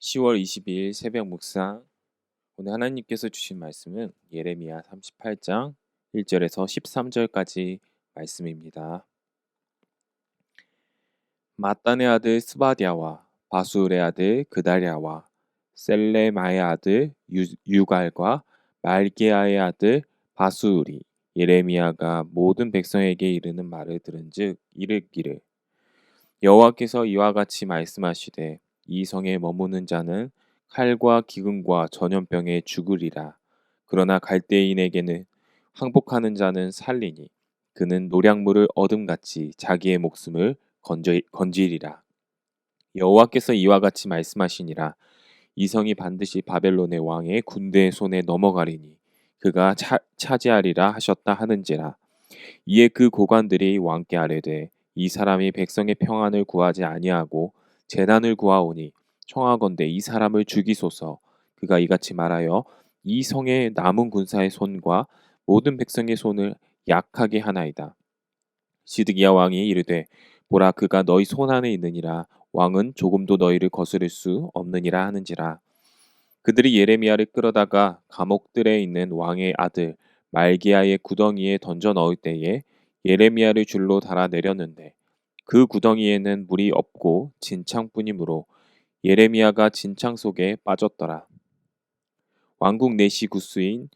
10월 22일 새벽 묵상. 오늘 하나님께서 주신 말씀은 예레미야 38장 1절에서 13절까지 말씀입니다. 마따네 아들 스바디아와 바수의 아들 그다랴와 셀레마의 아들 유갈과 말기야의 아들 바수리 예레미야가 모든 백성에게 이르는 말을 들은즉 이르기를 여호와께서 이와 같이 말씀하시되 이 성에 머무는 자는 칼과 기근과 전염병에 죽으리라. 그러나 갈대인에게는 항복하는 자는 살리니 그는 노략물을 얻음같이 자기의 목숨을 건지리라. 여호와께서 이와 같이 말씀하시니라. 이 성이 반드시 바벨론의 왕의 군대의 손에 넘어가리니 그가 차지하리라 하셨다 하는지라. 이에 그 고관들이 왕께 아뢰되 이 사람이 백성의 평안을 구하지 아니하고 재난을 구하오니 청하건대 이 사람을 죽이소서. 그가 이같이 말하여 이 성의 남은 군사의 손과 모든 백성의 손을 약하게 하나이다. 시드기야 왕이 이르되 보라 그가 너희 손 안에 있느니라. 왕은 조금도 너희를 거스를 수 없느니라 하는지라. 그들이 예레미야를 끌어다가 감옥들에 있는 왕의 아들 말기야의 구덩이에 던져 넣을 때에 예레미야를 줄로 달아 내렸는데 그 구덩이에는 물이 없고 진창뿐이므로 예레미야가 진창 속에 빠졌더라. 왕국 내시 구스인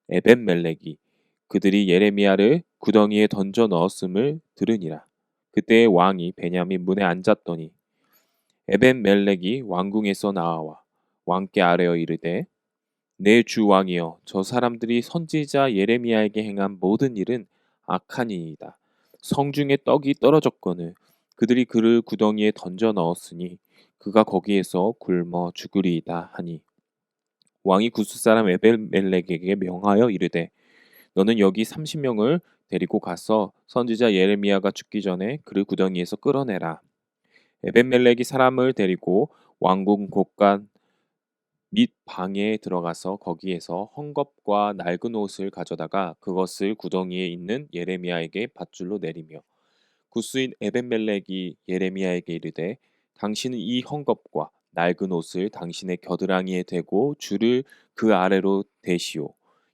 에벤멜렉이 그들이 예레미야를 구덩이에 던져 넣었음을 들으니라. 그때 왕이 베냐민 문에 앉았더니 에벤멜렉이 왕궁에서 나와 왕께 아뢰어 이르되 내 주 왕이여 저 사람들이 선지자 예레미야에게 행한 모든 일은 악하니이다. 성중에 떡이 떨어졌거늘 그들이 그를 구덩이에 던져 넣었으니 그가 거기에서 굶어 죽으리이다 하니 왕이 구스 사람 에벨멜렉에게 명하여 이르되 너는 여기 30명을 데리고 가서 선지자 예레미야가 죽기 전에 그를 구덩이에서 끌어내라. 에벤멜렉이 사람을 데리고 왕궁 곳간 및 방에 들어가서 거기에서 헝겊과 낡은 옷을 가져다가 그것을 구덩이에 있는 예레미야에게 밧줄로 내리며 구스인 에벤멜렉이 예레미야에게 이르되 당신은 이 헝겊과 낡은 옷을 당신의 겨드랑이에 대고 줄을 그 아래로 대시오.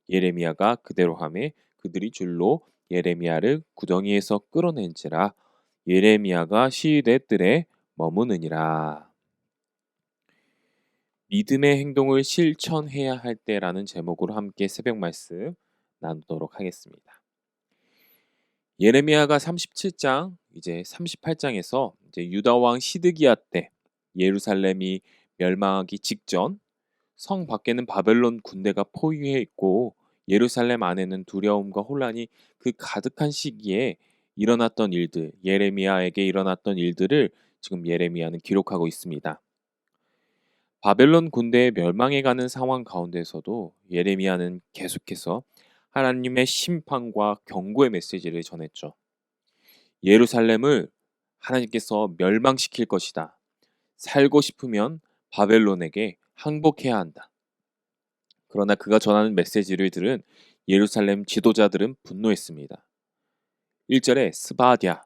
예레미야가 그대로 하매 그들이 줄로 예레미야를 구덩이에서 끌어낸지라. 예레미야가 시위대 뜰에 머무느니라. 믿음의 행동을 실천해야 할 때라는 제목으로 함께 새벽 말씀 나누도록 하겠습니다. 예레미야가 37장 이제 38장에서 이제 유다 왕 시드기야 때 예루살렘이 멸망하기 직전 성 밖에는 바벨론 군대가 포위해 있고 예루살렘 안에는 두려움과 혼란이 그 가득한 시기에 일어났던 일들, 예레미야에게 일어났던 일들을 지금 예레미야는 기록하고 있습니다. 바벨론 군대의 멸망해 가는 상황 가운데서도 예레미야는 계속해서 하나님의 심판과 경고의 메시지를 전했죠. 예루살렘을 하나님께서 멸망시킬 것이다. 살고 싶으면 바벨론에게 항복해야 한다. 그러나 그가 전하는 메시지를 들은 예루살렘 지도자들은 분노했습니다. 1절에 스바랴,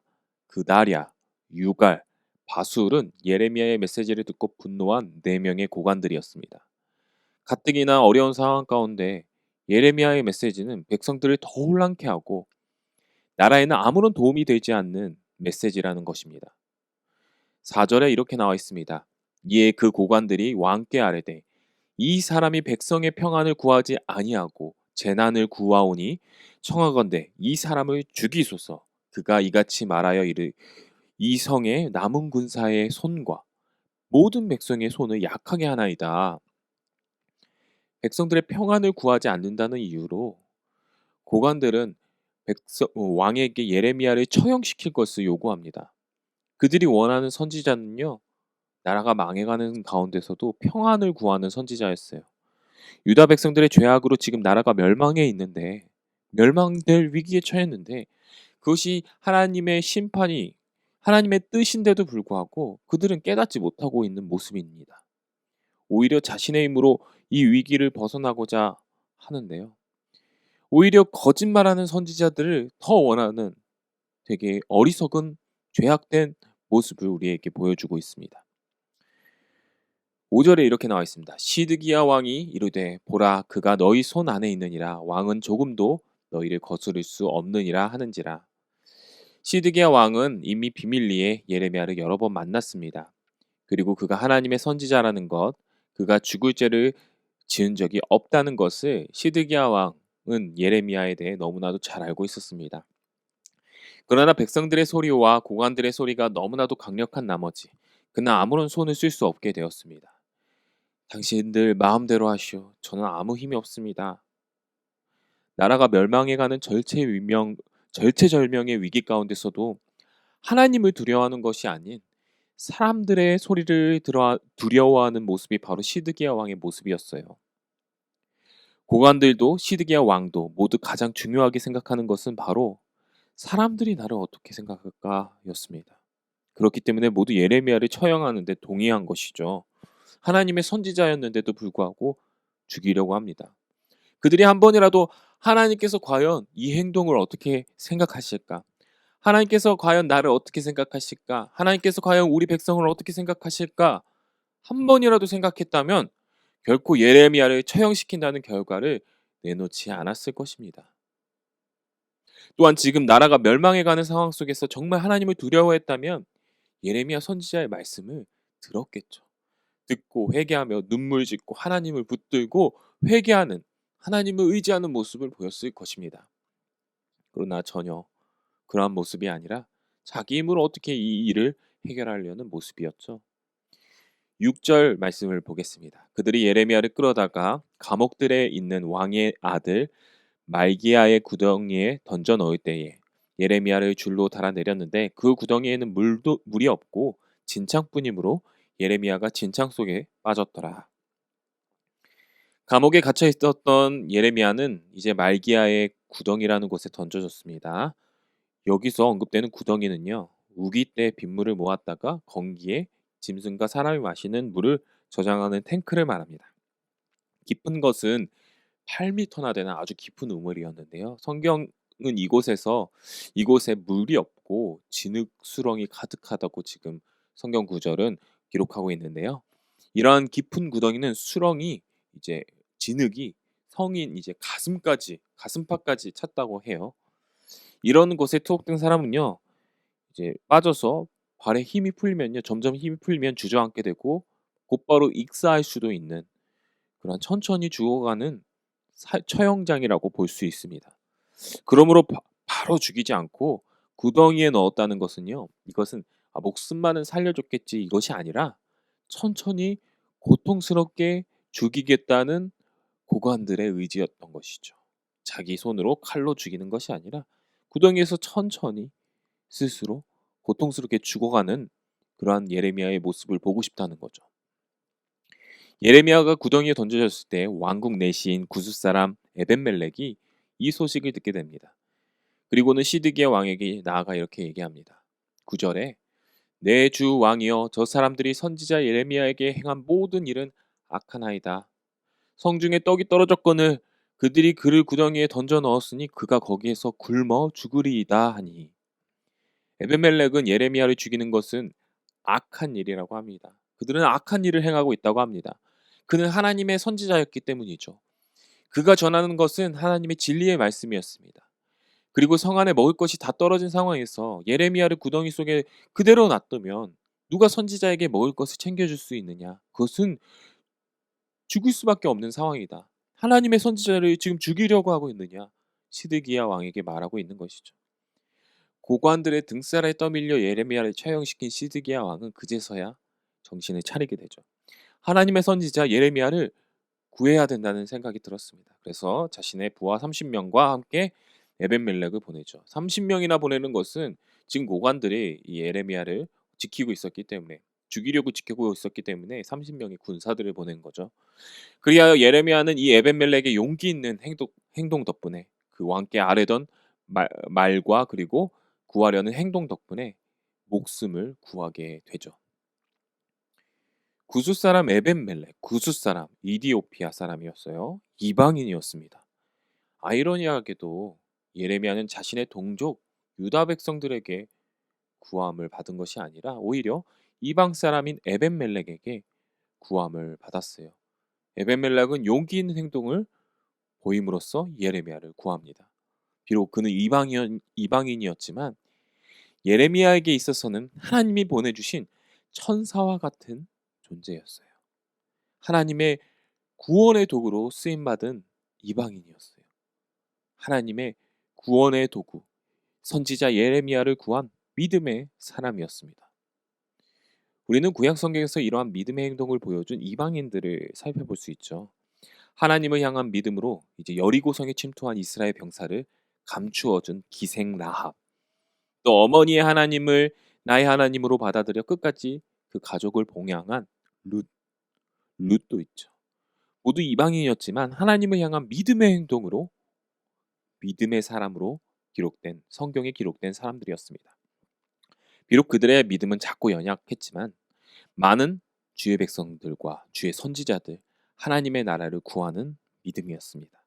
그다랴, 유갈, 바술은 예레미야의 메시지를 듣고 분노한 4명의 고관들이었습니다. 가뜩이나 어려운 상황 가운데 예레미야의 메시지는 백성들을 더 혼란케 하고 나라에는 아무런 도움이 되지 않는 메시지라는 것입니다. 4절에 이렇게 나와 있습니다. 이에 그 고관들이 왕께 아뢰되 이 사람이 백성의 평안을 구하지 아니하고 재난을 구하오니 청하건대 이 사람을 죽이소서. 그가 이같이 말하여 이르 이 성의 남은 군사의 손과 모든 백성의 손을 약하게 하나이다. 백성들의 평안을 구하지 않는다는 이유로 고관들은 왕에게 예레미야를 처형시킬 것을 요구합니다. 그들이 원하는 선지자는요, 나라가 망해가는 가운데서도 평안을 구하는 선지자였어요. 유다 백성들의 죄악으로 지금 나라가 멸망해 있는데, 멸망될 위기에 처했는데, 그것이 하나님의 심판이 하나님의 뜻인데도 불구하고 그들은 깨닫지 못하고 있는 모습입니다. 오히려 자신의 힘으로 이 위기를 벗어나고자 하는데요. 오히려 거짓말하는 선지자들을 더 원하는 되게 어리석은 죄악된 모습을 우리에게 보여주고 있습니다. 5절에 이렇게 나와 있습니다. 시드기야 왕이 이르되 보라 그가 너희 손 안에 있느니라 왕은 조금도 너희를 거스를 수 없느니라 하는지라. 시드기야 왕은 이미 비밀리에 예레미야를 여러 번 만났습니다. 그리고 그가 하나님의 선지자라는 것, 그가 죽을 죄를 지은 적이 없다는 것을 시드기야 왕은 예레미야에 대해 너무나도 잘 알고 있었습니다. 그러나 백성들의 소리와 고관들의 소리가 너무나도 강력한 나머지 그는 아무런 손을 쓸 수 없게 되었습니다. 당신들 마음대로 하시오. 저는 아무 힘이 없습니다. 나라가 멸망해가는 절체절명의 위기 가운데서도 하나님을 두려워하는 것이 아닌 사람들의 소리를 두려워하는 모습이 바로 시드기야 왕의 모습이었어요. 고관들도 시드기야 왕도 모두 가장 중요하게 생각하는 것은 바로 사람들이 나를 어떻게 생각할까였습니다. 그렇기 때문에 모두 예레미야를 처형하는 데 동의한 것이죠. 하나님의 선지자였는데도 불구하고 죽이려고 합니다. 그들이 한 번이라도 하나님께서 과연 이 행동을 어떻게 생각하실까? 하나님께서 과연 나를 어떻게 생각하실까? 하나님께서 과연 우리 백성을 어떻게 생각하실까? 한 번이라도 생각했다면 결코 예레미야를 처형시킨다는 결과를 내놓지 않았을 것입니다. 또한 지금 나라가 멸망해가는 상황 속에서 정말 하나님을 두려워했다면 예레미야 선지자의 말씀을 들었겠죠. 듣고 회개하며 눈물 짓고 하나님을 붙들고 회개하는 하나님을 의지하는 모습을 보였을 것입니다. 그러나 전혀 그러한 모습이 아니라 자기 힘으로 어떻게 이 일을 해결하려는 모습이었죠. 6절 말씀을 보겠습니다. 그들이 예레미야를 끌어다가 감옥들에 있는 왕의 아들 말기야의 구덩이에 던져 넣을 때에 예레미야를 줄로 달아내렸는데 그 구덩이에는 물이 없고 진창뿐이므로 예레미야가 진창 속에 빠졌더라. 감옥에 갇혀 있었던 예레미야는 이제 말기야의 구덩이라는 곳에 던져졌습니다. 여기서 언급되는 구덩이는요. 우기 때 빗물을 모았다가 건기에 짐승과 사람이 마시는 물을 저장하는 탱크를 말합니다. 깊은 것은 8m나 되는 아주 깊은 우물이었는데요. 성경은 이곳에 물이 없고 진흙 수렁이 가득하다고 지금 성경 구절은 기록하고 있는데요. 이러한 깊은 구덩이는 수렁이 이제 진흙이 성인 이제 가슴팍까지 찼다고 해요. 이런 곳에 투옥된 사람은요. 이제 빠져서 발에 힘이 풀리면요. 점점 힘이 풀리면 주저앉게 되고 곧바로 익사할 수도 있는 그런 천천히 죽어가는 처형장이라고 볼 수 있습니다. 그러므로 바로 죽이지 않고 구덩이에 넣었다는 것은요. 이것은 목숨만은 살려줬겠지 이것이 아니라 천천히 고통스럽게 죽이겠다는 고관들의 의지였던 것이죠. 자기 손으로 칼로 죽이는 것이 아니라 구덩이에서 천천히 스스로 고통스럽게 죽어가는 그러한 예레미야의 모습을 보고 싶다는 거죠. 예레미야가 구덩이에 던져졌을 때 왕국 내시인 구스 사람 에벤멜렉이 이 소식을 듣게 됩니다. 그리고는 시드기야 왕에게 나아가 이렇게 얘기합니다. 9절에 내 주 왕이여 저 사람들이 선지자 예레미야에게 행한 모든 일은 악하나이다. 성중에 떡이 떨어졌거늘 그들이 그를 구덩이에 던져 넣었으니 그가 거기에서 굶어 죽으리이다 하니 에벤멜렉은 예레미야를 죽이는 것은 악한 일이라고 합니다. 그들은 악한 일을 행하고 있다고 합니다. 그는 하나님의 선지자였기 때문이죠. 그가 전하는 것은 하나님의 진리의 말씀이었습니다. 그리고 성 안에 먹을 것이 다 떨어진 상황에서 예레미야를 구덩이 속에 그대로 놔두면 누가 선지자에게 먹을 것을 챙겨줄 수 있느냐? 그것은 죽을 수밖에 없는 상황이다. 하나님의 선지자를 지금 죽이려고 하고 있느냐? 시드기야 왕에게 말하고 있는 것이죠. 고관들의 등살에 떠밀려 예레미야를 처형시킨 시드기야 왕은 그제서야 정신을 차리게 되죠. 하나님의 선지자 예레미야를 구해야 된다는 생각이 들었습니다. 그래서 자신의 부하 30명과 함께 에벤멜렉을 보내죠. 30명이나 보내는 것은 지금 고관들이 이 예레미야를 지키고 있었기 때문에 죽이려고 지키고 있었기 때문에 30명의 군사들을 보낸 거죠. 그리하여 예레미야는 이 에벤멜렉의 용기 있는 행동 덕분에 그 왕께 아뢰던 말과 그리고 구하려는 행동 덕분에 목숨을 구하게 되죠. 구스 사람 에벤멜렉, 구스 사람 이디오피아 사람이었어요. 이방인이었습니다. 아이러니하게도 예레미야는 자신의 동족 유다 백성들에게 구함을 받은 것이 아니라 오히려 이방 사람인 에벤멜렉에게 구함을 받았어요. 에벤멜렉은 용기 있는 행동을 보임으로써 예레미야를 구합니다. 비록 그는 이방인이었지만 예레미야에게 있어서는 하나님이 보내주신 천사와 같은 존재였어요. 하나님의 구원의 도구로 쓰임받은 이방인이었어요. 하나님의 구원의 도구, 선지자 예레미야를 구한 믿음의 사람이었습니다. 우리는 구약 성경에서 이러한 믿음의 행동을 보여준 이방인들을 살펴볼 수 있죠. 하나님을 향한 믿음으로 이제 여리고성에 침투한 이스라엘 병사를 감추어준 기생 라합, 또 어머니의 하나님을 나의 하나님으로 받아들여 끝까지 그 가족을 봉양한 룻도 있죠. 모두 이방인이었지만 하나님을 향한 믿음의 행동으로 믿음의 사람으로 기록된 성경에 기록된 사람들이었습니다. 비록 그들의 믿음은 작고 연약했지만 많은 주의 백성들과 주의 선지자들, 하나님의 나라를 구하는 믿음이었습니다.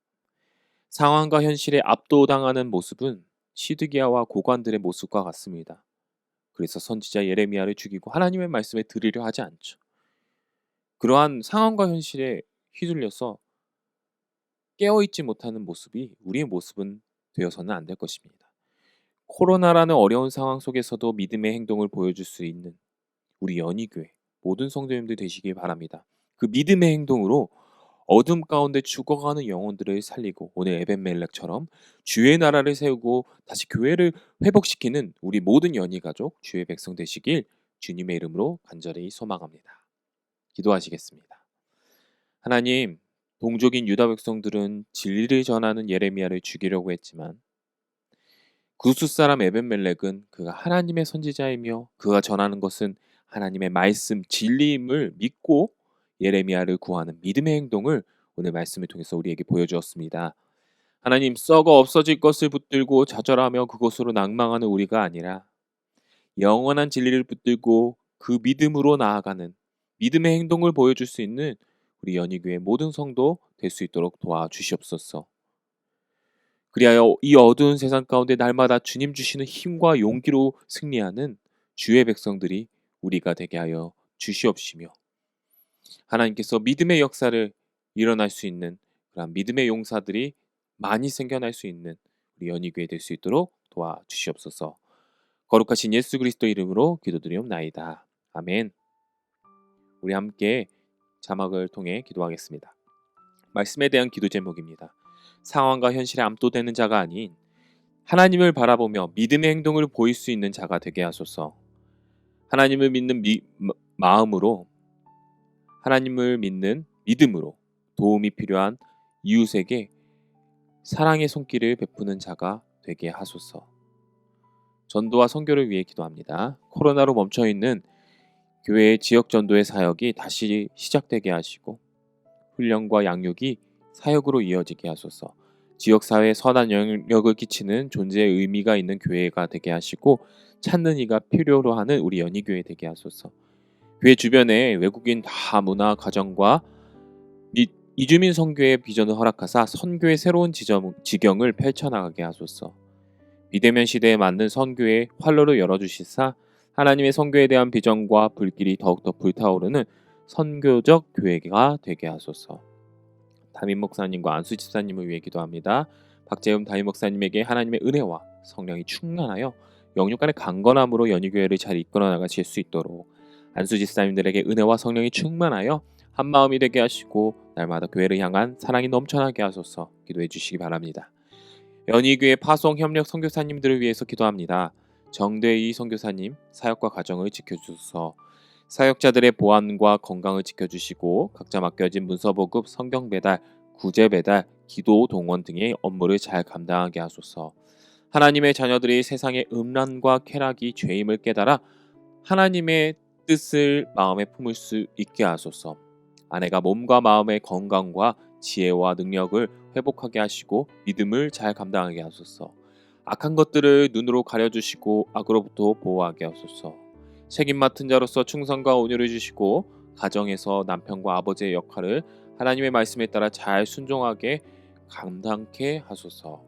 상황과 현실에 압도당하는 모습은 시드기야와 고관들의 모습과 같습니다. 그래서 선지자 예레미야를 죽이고 하나님의 말씀에 들으려 하지 않죠. 그러한 상황과 현실에 휘둘려서 깨어있지 못하는 모습이 우리의 모습은 되어서는 안 될 것입니다. 코로나라는 어려운 상황 속에서도 믿음의 행동을 보여줄 수 있는 우리 연희교회 모든 성도님들 되시길 바랍니다. 그 믿음의 행동으로 어둠 가운데 죽어가는 영혼들을 살리고 오늘 에벤멜렉처럼 주의 나라를 세우고 다시 교회를 회복시키는 우리 모든 연희가족 주의 백성 되시길 주님의 이름으로 간절히 소망합니다. 기도하시겠습니다. 하나님, 동족인 유다 백성들은 진리를 전하는 예레미야를 죽이려고 했지만 구스 사람 에벤멜렉은 그가 하나님의 선지자이며 그가 전하는 것은 하나님의 말씀 진리임을 믿고 예레미야를 구하는 믿음의 행동을 오늘 말씀을 통해서 우리에게 보여주었습니다. 하나님, 썩어 없어질 것을 붙들고 좌절하며 그곳으로 낭망하는 우리가 아니라 영원한 진리를 붙들고 그 믿음으로 나아가는 믿음의 행동을 보여줄 수 있는 우리 연희교회 모든 성도 될 수 있도록 도와주시옵소서. 그리하여 이 어두운 세상 가운데 날마다 주님 주시는 힘과 용기로 승리하는 주의 백성들이 우리가 되게 하여 주시옵시며 하나님께서 믿음의 역사를 일어날 수 있는 그런 믿음의 용사들이 많이 생겨날 수 있는 우리 연희교회 될 수 있도록 도와주시옵소서. 거룩하신 예수 그리스도 이름으로 기도드리옵나이다. 아멘. 우리 함께 자막을 통해 기도하겠습니다. 말씀에 대한 기도 제목입니다. 상황과 현실에 압도되는 자가 아닌 하나님을 바라보며 믿음의 행동을 보일 수 있는 자가 되게 하소서. 하나님을 믿는 마음으로 하나님을 믿는 믿음으로 도움이 필요한 이웃에게 사랑의 손길을 베푸는 자가 되게 하소서. 전도와 선교를 위해 기도합니다. 코로나로 멈춰있는 교회의 지역 전도의 사역이 다시 시작되게 하시고 훈련과 양육이 사역으로 이어지게 하소서. 지역사회에 선한 영향력을 끼치는 존재의 의미가 있는 교회가 되게 하시고 찾는 이가 필요로 하는 우리 연희교회 되게 하소서. 교회 주변에 외국인 다문화 가정과 이주민 선교의 비전을 허락하사 선교의 새로운 지경을 펼쳐나가게 하소서. 비대면 시대에 맞는 선교의 활로를 열어주시사 하나님의 선교에 대한 비전과 불길이 더욱더 불타오르는 선교적 교회가 되게 하소서. 담임 목사님과 안수 집사님을 위해 기도합니다. 박재음 담임 목사님에게 하나님의 은혜와 성령이 충만하여 영육간의 강건함으로 연희교회를 잘 이끌어 나가실 수 있도록 안수 집사님들에게 은혜와 성령이 충만하여 한마음이 되게 하시고 날마다 교회를 향한 사랑이 넘쳐나게 하소서. 기도해 주시기 바랍니다. 연희교회 파송 협력 선교사님들을 위해서 기도합니다. 정대희 선교사님 사역과 가정을 지켜주소서. 사역자들의 보안과 건강을 지켜주시고 각자 맡겨진 문서 보급, 성경 배달, 구제 배달, 기도 동원 등의 업무를 잘 감당하게 하소서. 하나님의 자녀들이 세상의 음란과 쾌락이 죄임을 깨달아 하나님의 뜻을 마음에 품을 수 있게 하소서. 아내가 몸과 마음의 건강과 지혜와 능력을 회복하게 하시고 믿음을 잘 감당하게 하소서. 악한 것들을 눈으로 가려주시고 악으로부터 보호하게 하소서. 책임 맡은 자로서 충성과 온유를 주시고 가정에서 남편과 아버지의 역할을 하나님의 말씀에 따라 잘 순종하게 감당케 하소서.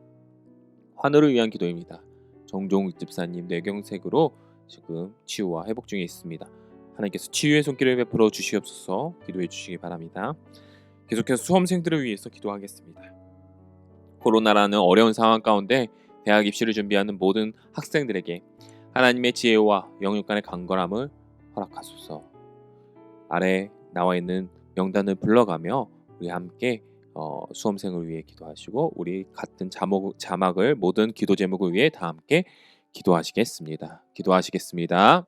환우를 위한 기도입니다. 정종욱 집사님 뇌경색으로 지금 치유와 회복 중에 있습니다. 하나님께서 치유의 손길을 베풀어 주시옵소서. 기도해 주시기 바랍니다. 계속해서 수험생들을 위해서 기도하겠습니다. 코로나라는 어려운 상황 가운데 대학 입시를 준비하는 모든 학생들에게 하나님의 지혜와 영육 간의 강건함을 허락하소서. 아래 나와 있는 명단을 불러가며 우리 함께 수험생을 위해 기도하시고 우리 같은 자막을 모든 기도 제목을 위해 다 함께 기도하시겠습니다. 기도하시겠습니다.